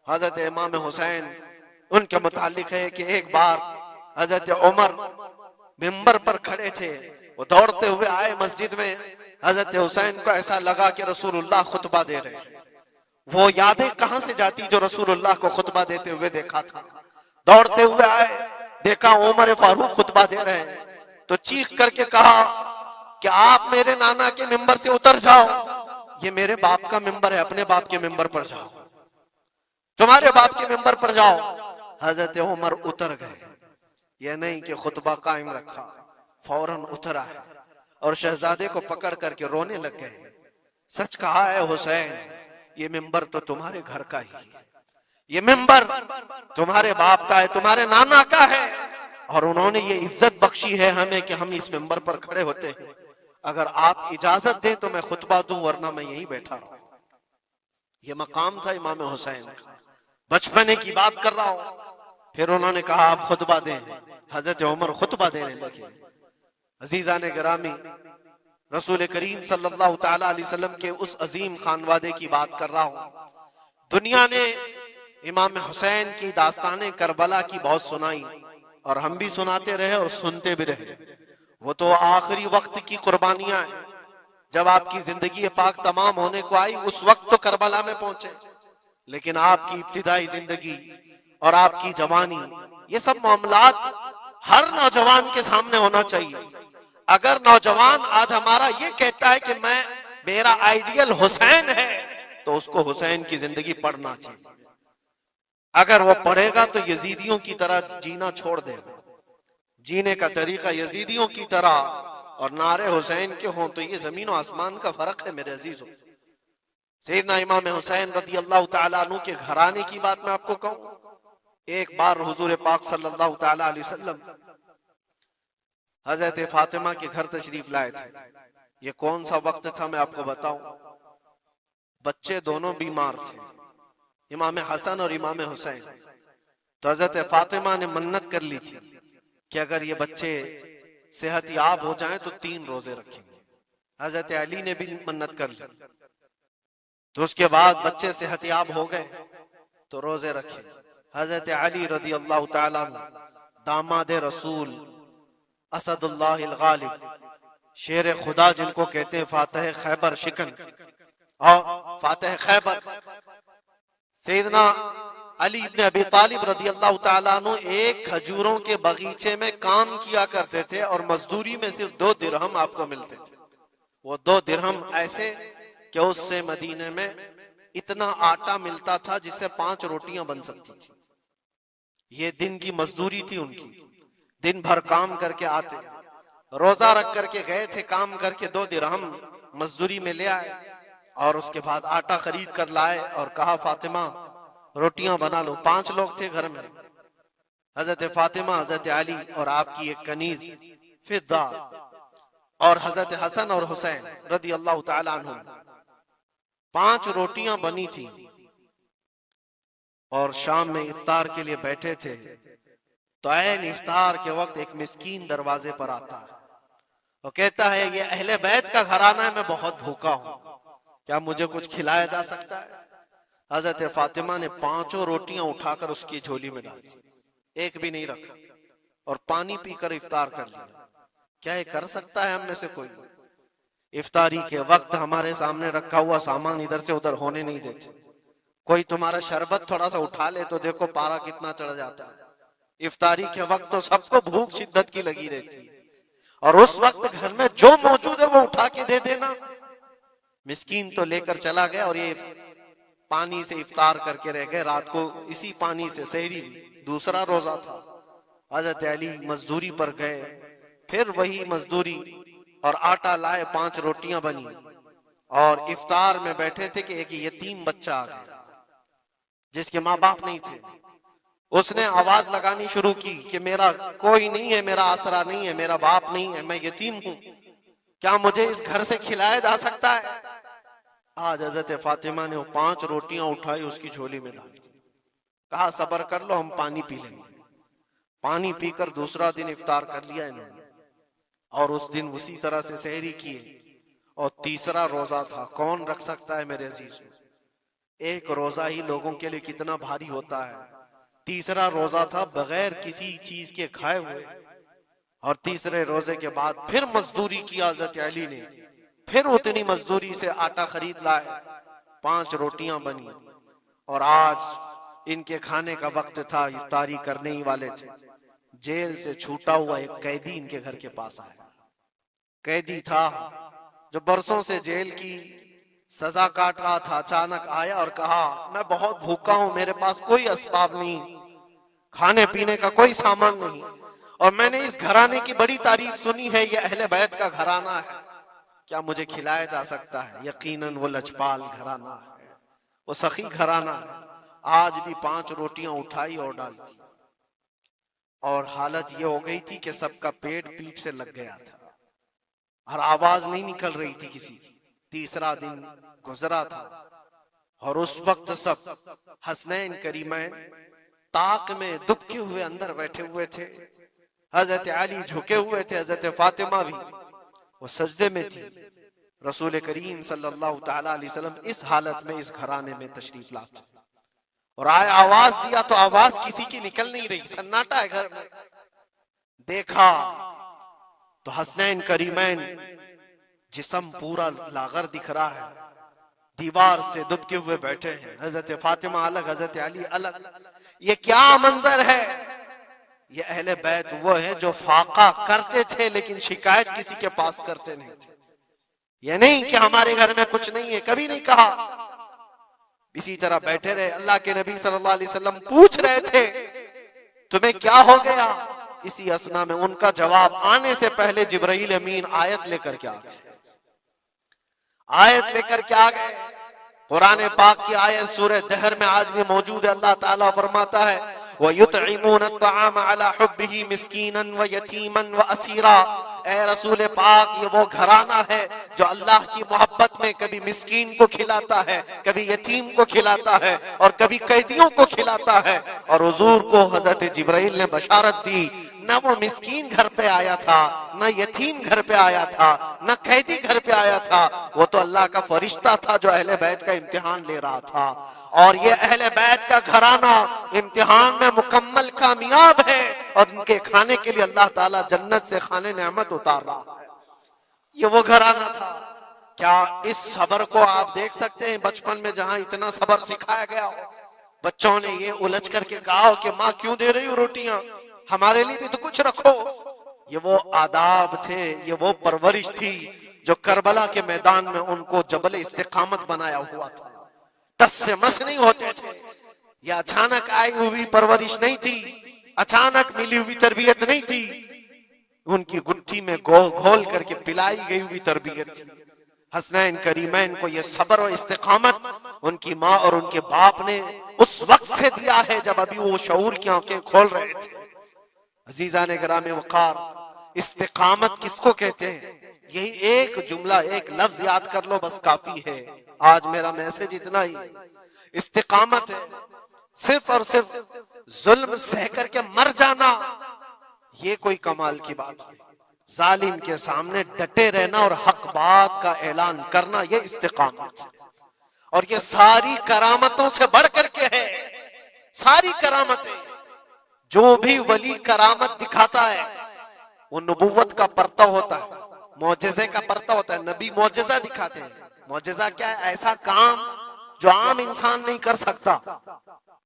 حضرت امام حسین ان کے متعلق ہے کہ ایک بار حضرت عمر ممبر پر کھڑے تھے، وہ دوڑتے ہوئے آئے مسجد میں، حضرت حسین کو ایسا لگا کہ رسول اللہ خطبہ دے رہے ہیں۔ وہ یادیں کہاں سے جاتی جو رسول اللہ کو خطبہ دیتے ہوئے دیکھا تھا۔ دوڑتے ہوئے آئے، دیکھا عمر فاروق خطبہ دے رہے ہیں، تو چیخ کر کے کہا کہ آپ میرے نانا کے ممبر سے اتر جاؤ، یہ میرے باپ کا ممبر ہے، اپنے باپ کے ممبر پر جاؤ، تمہارے باپ کے ممبر پر جاؤ۔ حضرت عمر اتر گئے، یہ نہیں کہ خطبہ قائم رکھا، فوراً اتر آئے اور شہزادے کو پکڑ کر کے رونے لگ گئے۔ سچ کہا ہے حسین، یہ ممبر تو تمہارے گھر کا ہی ہے، یہ ممبر تمہارے باپ کا ہے، تمہارے نانا کا ہے، اور انہوں نے یہ عزت بخشی ہے ہمیں کہ ہم اس ممبر پر کھڑے ہوتے ہیں۔ اگر آپ اجازت دیں تو میں خطبہ دوں، ورنہ میں یہیں بیٹھا رہوں۔ یہ مقام تھا امام حسین کا، بچپنے کی بات کر رہا ہوں۔ پھر انہوں نے کہا آپ خطبہ دیں، حضرت عمر خطبہ دینے لگے۔ عزیزان گرامی، رسول کریم صلی اللہ تعالی علیہ وسلم کے اس عظیم خانوادے کی بات کر رہا ہوں۔ دنیا نے امام حسین کی داستانیں کربلا کی بہت سنائی، اور ہم بھی سناتے رہے اور سنتے بھی رہے۔ وہ تو آخری وقت کی قربانیاں ہیں، جب آپ کی زندگی پاک تمام ہونے کو آئی اس وقت تو کربلا میں پہنچے، لیکن آپ کی ابتدائی زندگی اور آپ کی جوانی، یہ سب معاملات ہر نوجوان کے سامنے ہونا چاہیے۔ اگر نوجوان آج ہمارا یہ کہتا ہے کہ میرا آئیڈیل حسین ہے، تو اس کو حسین کی زندگی پڑھنا چاہیے۔ اگر وہ پڑھے گا تو یزیدیوں کی طرح جینا چھوڑ دے گا، جینے کا طریقہ یزیدیوں کی طرح اور نعرے حسین کے ہوں تو یہ زمین و آسمان کا فرق ہے میرے عزیزوں۔ سیدنا امام حسین رضی اللہ تعالیٰ عنہ کے گھرانے کی بات میں آپ کو کہوں۔ ایک بار حضور پاک صلی اللہ تعالیٰ علیہ وسلم حضرت فاطمہ کے گھر تشریف لائے تھے۔ یہ کون سا وقت تھا میں آپ کو بتاؤں، بچے دونوں بیمار تھے، امام حسن اور امام حسین۔ تو حضرت فاطمہ نے منت کر لی تھی کہ اگر یہ بچے صحت یاب ہو جائیں تو 3 روزے رکھیں گے۔ حضرت علی نے بھی منت کر لی، تو اس کے بعد بچے صحت یاب ہو گئے تو روزے رکھے۔ حضرت علی رضی اللہ تعالیٰ عنہ، داماد رسول، اسد اللہ الغالب، شیر خدا جن کو کہتے ہیں، فاتح خیبر شکن اور فاتح خیبر، سیدنا علی ابن ابی طالب رضی اللہ تعالیٰ عنہ ایک کھجوروں کے باغیچے میں کام کیا کرتے تھے، اور مزدوری میں صرف 2 درہم آپ کو ملتے تھے۔ وہ 2 درہم ایسے کہ اس سے مدینے میں اتنا آٹا ملتا تھا جس سے 5 روٹیاں بن سکتی تھی۔ یہ دن کی مزدوری تھی ان کی، دن بھر کام کر کے آتے، روزہ رکھ کر کے گئے تھے، کام کر کے 2 درہم مزدوری میں لے آئے، اور اس کے بعد آٹا خرید کر لائے اور کہا فاطمہ روٹیاں بنا لو۔ 5 لوگ تھے گھر میں، حضرت فاطمہ، حضرت علی اور آپ کی ایک کنیز فضہ، اور حضرت حسن اور حسین رضی اللہ تعالیٰ عنہ۔ 5 روٹیاں بنی تھی، اور شام میں افطار کے لیے بیٹھے تھے، تو عین افطار کے وقت ایک مسکین دروازے پر آتا ہے، وہ کہتا ہے یہ اہل بیت کا گھرانہ ہے، میں بہت بھوکا ہوں، کیا مجھے کچھ کھلایا جا سکتا ہے؟ حضرت فاطمہ نے 5 روٹیاں اٹھا کر اس کی جھولی میں ڈال دی، ایک بھی نہیں رکھا، اور پانی پی کر افطار کر لیا۔ کیا یہ کر سکتا ہے ہم میں سے کوئی؟ افطاری کے وقت ہمارے سامنے رکھا ہوا سامان ادھر سے ادھر ہونے نہیں دیتے۔ کوئی تمہارا شربت تھوڑا سا اٹھا لے تو دیکھو پارا کتنا چڑھ جاتا ہے۔ افطاری کے وقت تو سب کو بھوک شدت کی لگی رہتی، اور اس وقت گھر میں جو موجود ہے وہ اٹھا کے دے دینا۔ مسکین تو لے کر چلا گیا، اور یہ پانی سے افطار کر کے رہ گئے، رات کو اسی پانی سے سحری بھی، دوسرا روزہ تھا۔ حضرت علی مزدوری پر گئے، پھر وہی مزدوری، اور آٹا لائے، 5 روٹیاں بنی، اور افطار میں بیٹھے تھے کہ ایک یتیم بچہ آ گیا جس کے ماں باپ نہیں تھے۔ اس نے آواز لگانی شروع کی کہ میرا کوئی نہیں ہے، میرا آسرا نہیں ہے، میرا باپ نہیں ہے، میں یتیم ہوں، کیا مجھے اس گھر سے کھلایا جا سکتا ہے؟ آج حضرت فاطمہ نے وہ 5 روٹیاں اٹھائی، اس کی جھولی میں ڈال دی، کہا صبر کر لو، ہم پانی پی لیں گے۔ پانی پی کر دوسرا دن افطار کر لیا انہوں نے، اور اس دن اسی طرح سے سحری کیے، اور تیسرا روزہ تھا۔ کون رکھ سکتا ہے میرے عزیز؟ ایک روزہ ہی لوگوں کے لیے کتنا بھاری ہوتا ہے. تیسرا روزہ تھا بغیر کسی چیز کے کھائے ہوئے, اور تیسرے روزے کے بعد پھر مزدوری کی حضرت علی نے, پھر اتنی مزدوری سے آٹا خرید لائے, 5 روٹیاں بنی, اور آج ان کے کھانے کا وقت تھا, افطاری کرنے ہی والے تھے. جیل سے چھوٹا ہوا ایک قیدی ان کے گھر کے پاس آیا. قیدی تھا جو برسوں سے جیل کی سزا کاٹ رہا تھا, اچانک آیا اور کہا میں بہت بھوکا ہوں, میرے پاس کوئی اسباب نہیں, کھانے پینے کا کوئی سامان نہیں, اور میں نے اس گھرانے کی بڑی تعریف سنی ہے, یہ اہل بیت کا گھرانہ ہے, کیا مجھے کھلایا جا سکتا ہے؟ یقیناً وہ لجپال گھرانہ ہے, وہ سخی گھرانہ ہے. آج بھی 5 روٹیاں اٹھائی اور ڈال دی, اور حالت یہ ہو گئی تھی کہ سب کا پیٹ پیٹ سے لگ گیا تھا, اور آواز نہیں نکل رہی تھی کسی کی. تیسرا دن گزرا تھا, اور اس وقت سب حسنین کریمین طاق میں دبکے ہوئے اندر بیٹھے ہوئے تھے. حضرت علی جھکے ہوئے تھے, حضرت فاطمہ بھی وہ سجدے میں تھی. رسول کریم صلی اللہ تعالی علیہ وسلم اس حالت میں اس گھرانے میں تشریف لاتے, اور آئے آواز دیا تو آواز کسی کی نکل نہیں رہی, سناٹا ہے گھر میں. دیکھا تو حسنین کریمین جسم پورا لاغر دکھ رہا ہے, دیوار سے دبکے ہوئے بیٹھے ہیں, حضرت فاطمہ الگ, حضرت علی الگ. یہ کیا منظر ہے؟ یہ اہل بیت وہ ہے جو فاقہ کرتے تھے لیکن شکایت کسی کے پاس کرتے نہیں تھے. یہ نہیں کہ ہمارے گھر میں کچھ نہیں ہے, کبھی نہیں کہا. اسی طرح بیٹھے رہے. اللہ کے نبی صلی اللہ علیہ وسلم پوچھ رہے تھے تمہیں کیا ہو گیا؟ اسی اسنا میں ان کا جواب آنے سے پہلے جبرائیل امین آیت لے کر کے آ گئے. آیت لے کر کے آ گئے. قرآن پاک کی آیت سورہ دہر میں آج بھی موجود ہے. اللہ تعالیٰ فرماتا ہے وَيُطْعِمُونَ الطَّعَامَ عَلَى حُبِّهِ مِسْكِينًا وَيَتِيمًا وَأَسِيرًا. اے رسول پاک, یہ وہ گھرانہ ہے جو اللہ کی محبت میں کبھی مسکین کو کھلاتا ہے, کبھی یتیم کو کھلاتا ہے, اور کبھی قیدیوں کو کھلاتا ہے. اور حضور کو حضرت جبرائیل نے بشارت دی, نہ وہ مسکین گھر پہ آیا تھا, نہ یتیم گھر پہ آیا تھا, نہ قیدی گھر پہ آیا تھا, وہ تو اللہ کا فرشتہ تھا جو اہل بیت کا امتحان لے رہا تھا. اور یہ اہل بیت کا گھرانہ امتحان میں مکمل کامیاب ہے, اور ان کے کھانے کے لیے اللہ تعالیٰ جنت سے کھانے نعمت اتار رہا ہے. یہ وہ گھرانہ تھا. کیا اس صبر کو آپ دیکھ سکتے ہیں بچپن میں جہاں اتنا صبر سکھایا گیا ہو؟ بچوں نے یہ الجھ کر کے کہا ہو کہ ماں کیوں دے رہی ہو روٹیاں, ہمارے لیے بھی تو کچھ رکھو. یہ وہ آداب تھے, یہ وہ پرورش تھی جو کربلا کے میدان میں ان کو جبل استقامت بنایا ہوا تھا. ٹس سے مس نہیں ہوتے تھے. یہ اچانک آئی ہوئی پرورش نہیں تھی, اچانک ملی ہوئی تربیت نہیں تھی, ان کی گٹھی میں گھول کر کے پلائی گئی ہوئی تربیت تھی. حسنین کریمین کو یہ صبر و استقامت ان کی ماں اور ان کے باپ نے اس وقت سے دیا ہے جب ابھی وہ شعور کی آنکھیں کھول رہے تھے. عزیزان گرامی وقار, استقامت کس کو کہتے ہیں؟ یہی ایک جملہ, ایک لفظ یاد کر لو, بس کافی ہے. آج میرا میسج اتنا ہی. استقامت ہے صرف اور صرف ظلم سہ کر کے مر جانا, یہ کوئی کمال کی بات نہیں. ظالم کے سامنے ڈٹے رہنا اور حق بات کا اعلان کرنا, یہ استقامت ہے. اور یہ ساری کرامتوں سے بڑھ کر کے ہے. ساری کرامتیں, جو بھی ولی کرامت دکھاتا ہے وہ نبوت کا پرتو ہوتا ہے, معجزے کا پرتو ہوتا ہے. نبی معجزہ دکھاتے ہیں. معجزہ کیا ہے؟ ایسا کام جو عام انسان نہیں کر سکتا.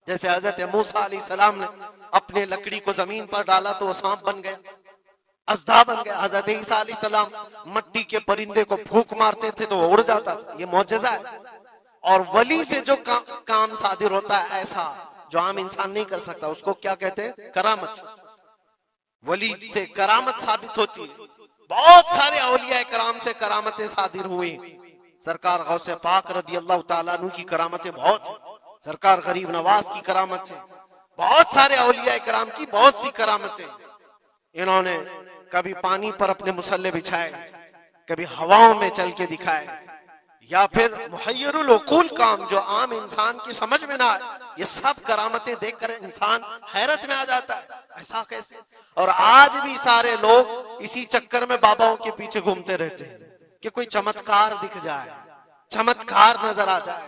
جیسے حضرت موسیٰ علیہ السلام نے اپنے لکڑی کو زمین پر ڈالا تو وہ سانپ بن گیا, اژدھا بن گیا. حضرت عیسیٰ علیہ السلام مٹی کے پرندے کو پھونک مارتے تھے تو وہ اڑ جاتا تھا. یہ معجزہ ہے. اور ولی سے جو کام صادر ہوتا ہے ایسا جو عام انسان نہیں کر سکتا, اس کو کیا کہتے ہیں؟ کرامت. ولی سے کرامت ثابت ہوتی ہے. بہت سارے اولیاء کرام سے کرامتیں صادر ہوئی. سرکار غوث پاک رضی اللہ تعالیٰ عنہ کی کرامتیں بہت ہیں. سرکار غریب نواز کی کرامت سے, بہت سارے اولیاء کرام کی بہت سی کرامتیں. انہوں نے کبھی پانی پر اپنے مصلے بچھائے, کبھی ہواؤں میں چل کے دکھائے, یا پھر محیر العقول کام جو عام انسان کی سمجھ میں نہ آئے. یہ سب کرامتیں دیکھ کر انسان حیرت میں آ جاتا ہے, ایسا کیسے؟ اور آج بھی سارے لوگ اسی چکر میں باباؤں کے پیچھے گھومتے رہتے ہیں کہ کوئی چمتکار دکھ جائے, چمتکار نظر آ جائے.